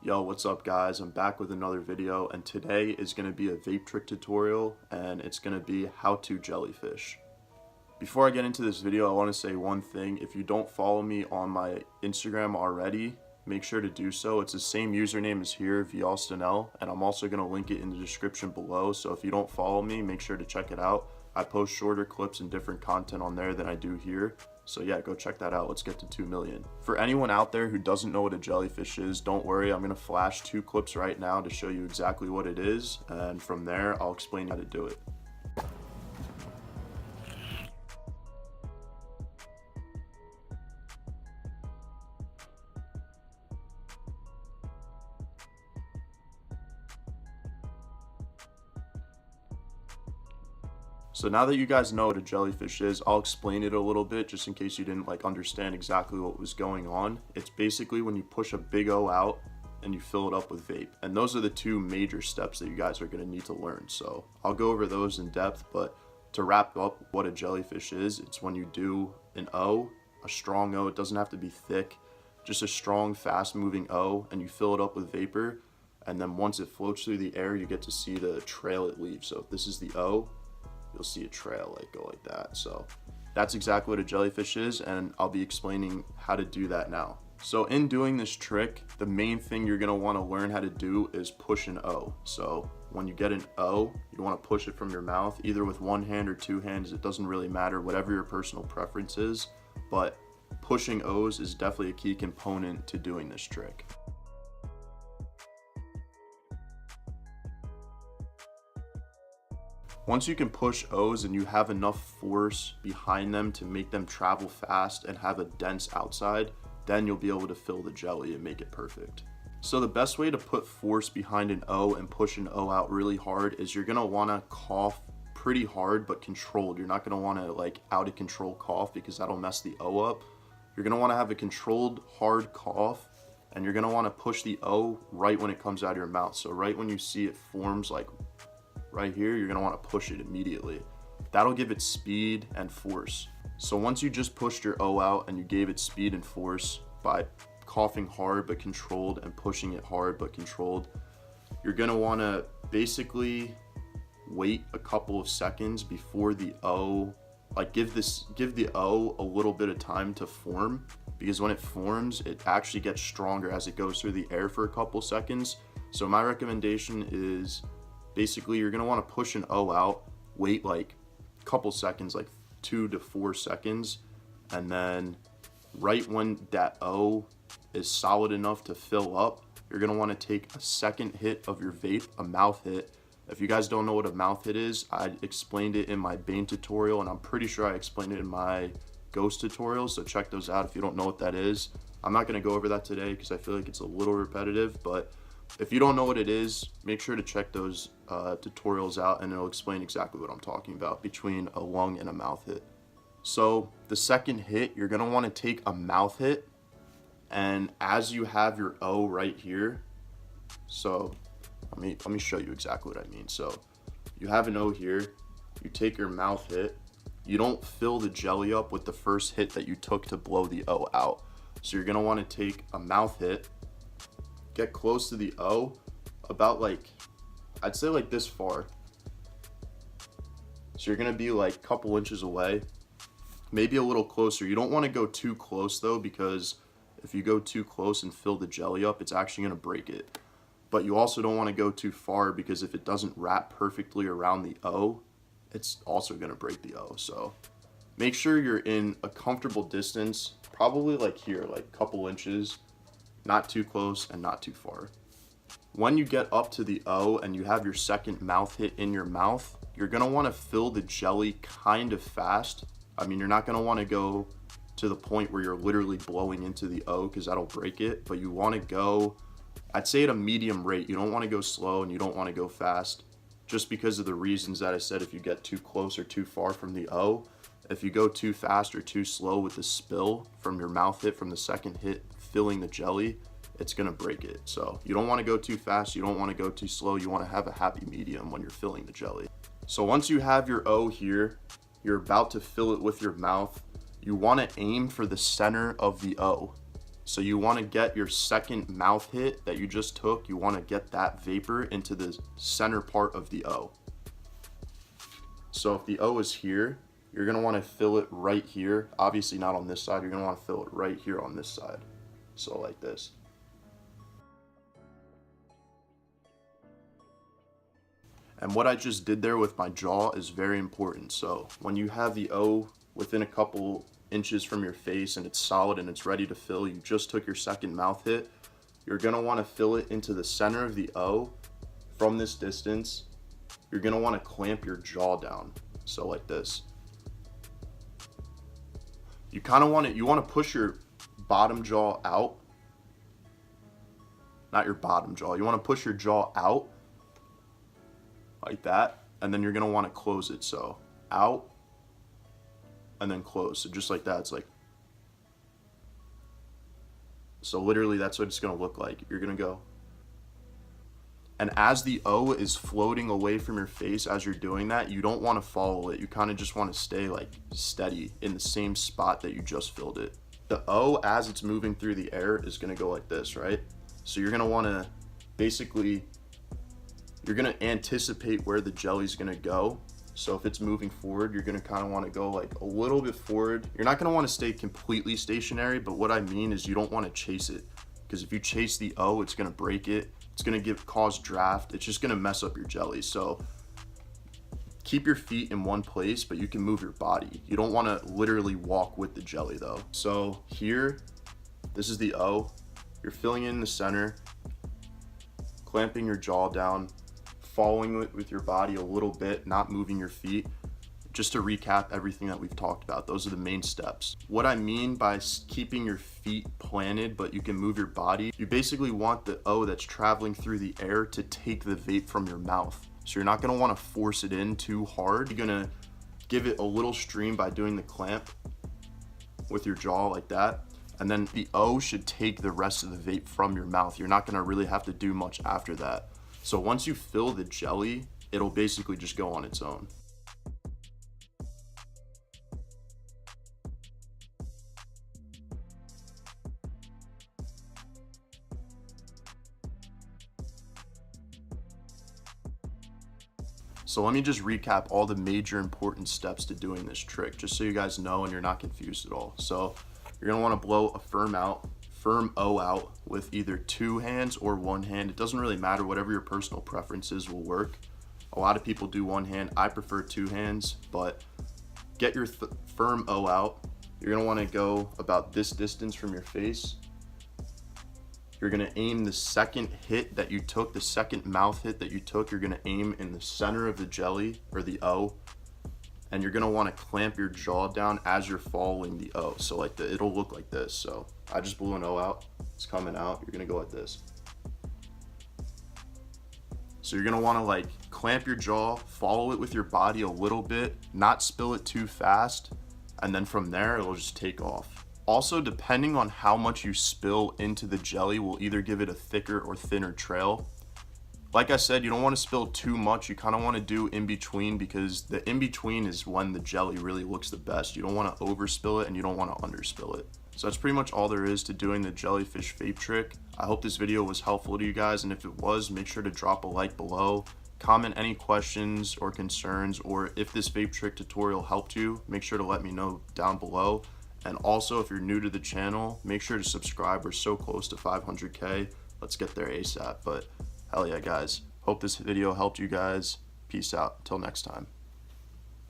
Yo, what's up guys? I'm back with another video, and today is going to be a vape trick tutorial, and it's going to be how to jellyfish. Before I get into this video, I want to say one thing. If you don't follow me on my Instagram already, make sure to do so. It's the same username as here, VLStanel, and I'm also going to link it in the description below, so if you don't follow me, make sure to check it out. I post shorter clips and different content on there than I do here. So yeah, go check that out. Let's get to 2 million. For anyone out there who doesn't know what a jellyfish is, don't worry. I'm gonna flash 2 clips right now to show you exactly what it is. And from there, I'll explain how to do it. So now that you guys know what a jellyfish is, I'll explain it a little bit just in case you didn't understand exactly what was going on. It's basically when you push a big O out and you fill it up with vape. And those are the 2 major steps that you guys are gonna need to learn. So I'll go over those in depth, but to wrap up what a jellyfish is, it's when you do an O, a strong O. It doesn't have to be thick, just a strong, fast moving O, and you fill it up with vapor. And then once it floats through the air, you get to see the trail it leaves. So if this is the O, you'll see a trail go like that. So that's exactly what a jellyfish is, and I'll be explaining how to do that now. So in doing this trick, the main thing you're gonna wanna learn how to do is push an O. So when you get an O, you wanna push it from your mouth, either with 1 hand or 2 hands. It doesn't really matter, whatever your personal preference is, but pushing O's is definitely a key component to doing this trick. Once you can push O's and you have enough force behind them to make them travel fast and have a dense outside, then you'll be able to fill the jelly and make it perfect. So the best way to put force behind an O and push an O out really hard is you're gonna wanna cough pretty hard but controlled. You're not gonna wanna out of control cough because that'll mess the O up. You're gonna wanna have a controlled hard cough, and you're gonna wanna push the O right when it comes out of your mouth. So right when you see it forms right here, you're gonna wanna push it immediately. That'll give it speed and force. So once you just pushed your O out and you gave it speed and force by coughing hard but controlled and pushing it hard but controlled, you're gonna wanna basically wait a couple of seconds before the O, give the O a little bit of time to form, because when it forms, it actually gets stronger as it goes through the air for a couple seconds. So my recommendation is basically you're gonna wanna push an O out, wait a couple seconds, 2 to 4 seconds, and then right when that O is solid enough to fill up, you're gonna wanna take a second hit of your vape, a mouth hit. If you guys don't know what a mouth hit is, I explained it in my Bane tutorial, and I'm pretty sure I explained it in my Ghost tutorial, so check those out if you don't know what that is. I'm not gonna go over that today because I feel like it's a little repetitive, but if you don't know what it is, make sure to check those tutorials out, and it'll explain exactly what I'm talking about between a lung and a mouth hit. So the second hit, you're gonna wanna take a mouth hit, and as you have your O right here, so let me show you exactly what I mean. So you have an O here, you take your mouth hit, you don't fill the jelly up with the first hit that you took to blow the O out. So you're gonna wanna take a mouth hit, get close to the O, about I'd say this far. So you're gonna be a couple inches away, maybe a little closer. You don't wanna go too close though, because if you go too close and fill the jelly up, it's actually gonna break it. But you also don't wanna go too far, because if it doesn't wrap perfectly around the O, it's also gonna break the O. So make sure you're in a comfortable distance, probably here, couple inches, not too close and not too far. When you get up to the O and you have your second mouth hit in your mouth, you're gonna wanna fill the jelly kind of fast. I mean, you're not gonna wanna go to the point where you're literally blowing into the O, because that'll break it, but you wanna go, I'd say at a medium rate. You don't wanna go slow and you don't wanna go fast, just because of the reasons that I said. If you get too close or too far from the O, if you go too fast or too slow with the spill from your mouth hit, from the second hit filling the jelly, it's gonna break it. So you don't wanna go too fast, you don't wanna go too slow, you wanna have a happy medium when you're filling the jelly. So once you have your O here, you're about to fill it with your mouth, you wanna aim for the center of the O. So you want to get your second mouth hit that you just took, you want to get that vapor into the center part of the O. So if the O is here, you're going to want to fill it right here. Obviously not on this side, you're going to want to fill it right here on this side. So like this. And what I just did there with my jaw is very important. So when you have the O within a couple inches from your face and it's solid and it's ready to fill, you just took your second mouth hit, you're gonna wanna fill it into the center of the O from this distance. You're gonna wanna clamp your jaw down. So like this. You wanna push your bottom jaw out. Not your bottom jaw, you wanna push your jaw out like that, and then you're gonna wanna close it. So out, and then close. So just like that, it's like, so literally that's what it's gonna look like. You're gonna go, and as the O is floating away from your face as you're doing that, you don't wanna follow it. You kinda just wanna stay like steady in the same spot that you just filled it. The O, as it's moving through the air, is gonna go like this, right? So you're gonna wanna basically, you're gonna anticipate where the jelly's gonna go. So if it's moving forward, you're gonna kind of want to go like a little bit forward. You're not gonna want to stay completely stationary, but what I mean is you don't want to chase it, because if you chase the O, it's gonna break it. It's gonna cause draft. It's just gonna mess up your jelly. So keep your feet in one place, but you can move your body. You don't want to literally walk with the jelly though. So here, this is the O. You're filling in the center, clamping your jaw down, following it with your body a little bit, not moving your feet. Just to recap everything that we've talked about, those are the main steps. What I mean by keeping your feet planted but you can move your body, you basically want the O that's traveling through the air to take the vape from your mouth. So you're not gonna wanna force it in too hard. You're gonna give it a little stream by doing the clamp with your jaw like that. And then the O should take the rest of the vape from your mouth. You're not gonna really have to do much after that. So once you fill the jelly, it'll basically just go on its own. So let me just recap all the major important steps to doing this trick, just so you guys know and you're not confused at all. So you're gonna wanna blow a firm O out with either 2 hands or 1 hand. It doesn't really matter, whatever your personal preferences will work. A lot of people do 1 hand. I prefer 2 hands, but get your firm O out. You're gonna wanna go about this distance from your face. You're gonna aim the second hit that you took, the second mouth hit that you took, you're gonna aim in the center of the jelly, or the O, and you're gonna wanna clamp your jaw down as you're following the O. So like it'll look like this. So I just blew an O out, it's coming out, you're gonna go like this. So you're gonna wanna like clamp your jaw, follow it with your body a little bit, not spill it too fast, and then from there, it'll just take off. Also, depending on how much you spill into the jelly will either give it a thicker or thinner trail. Like I said, you don't want to spill too much. You kind of want to do in between, because the in between is when the jelly really looks the best. You don't want to overspill it and you don't want to underspill it. So that's pretty much all there is to doing the jellyfish vape trick. I hope this video was helpful to you guys, and if it was, make sure to drop a like below. Comment any questions or concerns, or if this vape trick tutorial helped you, make sure to let me know down below. And also, if you're new to the channel, make sure to subscribe. We're so close to 500K. Let's get there ASAP. But hell yeah, guys. Hope this video helped you guys. Peace out. Till next time.